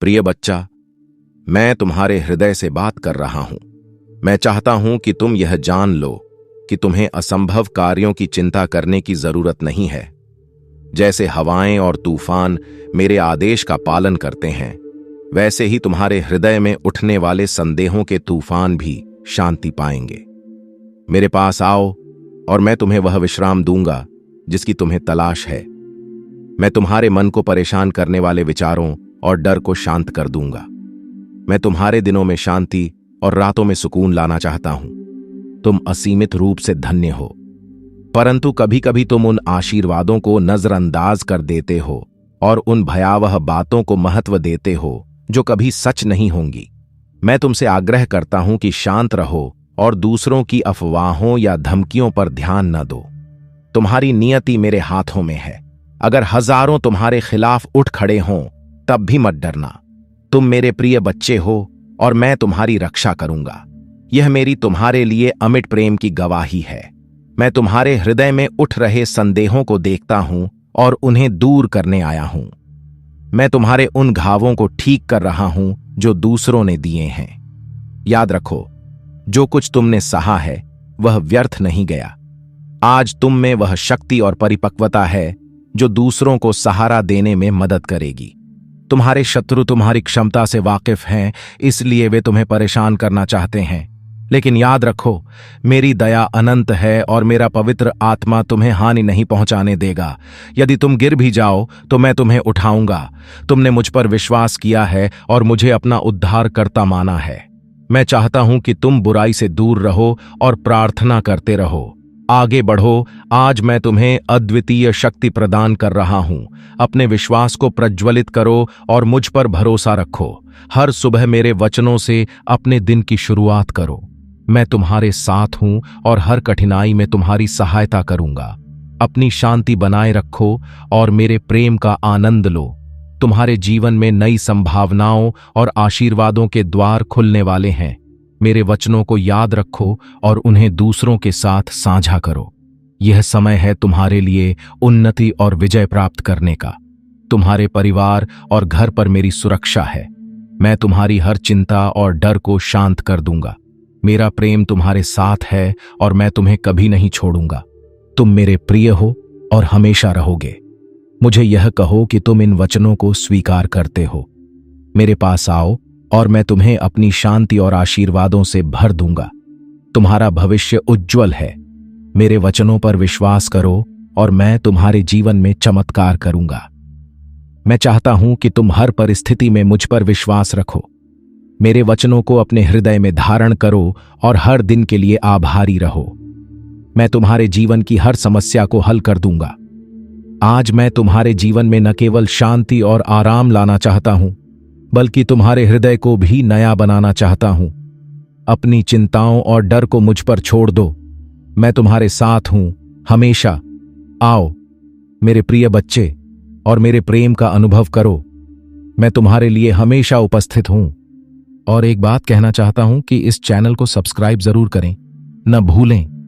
प्रिय बच्चा, मैं तुम्हारे हृदय से बात कर रहा हूं। मैं चाहता हूं कि तुम यह जान लो कि तुम्हें असंभव कार्यों की चिंता करने की जरूरत नहीं है। जैसे हवाएं और तूफान मेरे आदेश का पालन करते हैं, वैसे ही तुम्हारे हृदय में उठने वाले संदेहों के तूफान भी शांति पाएंगे। मेरे पास आओ और मैं तुम्हें वह विश्राम दूंगा जिसकी तुम्हें तलाश है। मैं तुम्हारे मन को परेशान करने वाले विचारों और डर को शांत कर दूंगा। मैं तुम्हारे दिनों में शांति और रातों में सुकून लाना चाहता हूं। तुम असीमित रूप से धन्य हो, परंतु कभी कभी तुम उन आशीर्वादों को नजरअंदाज कर देते हो और उन भयावह बातों को महत्व देते हो जो कभी सच नहीं होंगी। मैं तुमसे आग्रह करता हूं कि शांत रहो और दूसरों की अफवाहों या धमकियों पर ध्यान न दो। तुम्हारी नियति मेरे हाथों में है। अगर हजारों तुम्हारे खिलाफ उठ खड़े हों तब भी मत डरना। तुम मेरे प्रिय बच्चे हो और मैं तुम्हारी रक्षा करूंगा। यह मेरी तुम्हारे लिए अमिट प्रेम की गवाही है। मैं तुम्हारे हृदय में उठ रहे संदेहों को देखता हूं और उन्हें दूर करने आया हूं। मैं तुम्हारे उन घावों को ठीक कर रहा हूं जो दूसरों ने दिए हैं। याद रखो, जो कुछ तुमने सहा है वह व्यर्थ नहीं गया। आज तुम में वह शक्ति और परिपक्वता है जो दूसरों को सहारा देने में मदद करेगी। तुम्हारे शत्रु तुम्हारी क्षमता से वाकिफ हैं, इसलिए वे तुम्हें परेशान करना चाहते हैं। लेकिन याद रखो, मेरी दया अनंत है और मेरा पवित्र आत्मा तुम्हें हानि नहीं पहुंचाने देगा। यदि तुम गिर भी जाओ तो मैं तुम्हें उठाऊंगा। तुमने मुझ पर विश्वास किया है और मुझे अपना उद्धारकर्ता माना है। मैं चाहता हूं कि तुम बुराई से दूर रहो और प्रार्थना करते रहो। आगे बढ़ो। आज मैं तुम्हें अद्वितीय शक्ति प्रदान कर रहा हूं। अपने विश्वास को प्रज्वलित करो और मुझ पर भरोसा रखो। हर सुबह मेरे वचनों से अपने दिन की शुरुआत करो। मैं तुम्हारे साथ हूं और हर कठिनाई में तुम्हारी सहायता करूंगा। अपनी शांति बनाए रखो और मेरे प्रेम का आनंद लो। तुम्हारे जीवन में नई संभावनाओं और आशीर्वादों के द्वार खुलने वाले हैं। मेरे वचनों को याद रखो और उन्हें दूसरों के साथ साझा करो। यह समय है तुम्हारे लिए उन्नति और विजय प्राप्त करने का। तुम्हारे परिवार और घर पर मेरी सुरक्षा है। मैं तुम्हारी हर चिंता और डर को शांत कर दूंगा। मेरा प्रेम तुम्हारे साथ है और मैं तुम्हें कभी नहीं छोड़ूंगा। तुम मेरे प्रिय हो और हमेशा रहोगे। मुझे यह कहो कि तुम इन वचनों को स्वीकार करते हो। मेरे पास आओ और मैं तुम्हें अपनी शांति और आशीर्वादों से भर दूंगा। तुम्हारा भविष्य उज्जवल है। मेरे वचनों पर विश्वास करो और मैं तुम्हारे जीवन में चमत्कार करूंगा। मैं चाहता हूं कि तुम हर परिस्थिति में मुझ पर विश्वास रखो। मेरे वचनों को अपने हृदय में धारण करो और हर दिन के लिए आभारी रहो। मैं तुम्हारे जीवन की हर समस्या को हल कर दूंगा। आज मैं तुम्हारे जीवन में न केवल शांति और आराम लाना चाहता हूं, बल्कि तुम्हारे हृदय को भी नया बनाना चाहता हूं। अपनी चिंताओं और डर को मुझ पर छोड़ दो। मैं तुम्हारे साथ हूं हमेशा। आओ मेरे प्रिय बच्चे और मेरे प्रेम का अनुभव करो। मैं तुम्हारे लिए हमेशा उपस्थित हूं। और एक बात कहना चाहता हूं कि इस चैनल को सब्सक्राइब जरूर करें, न भूलें।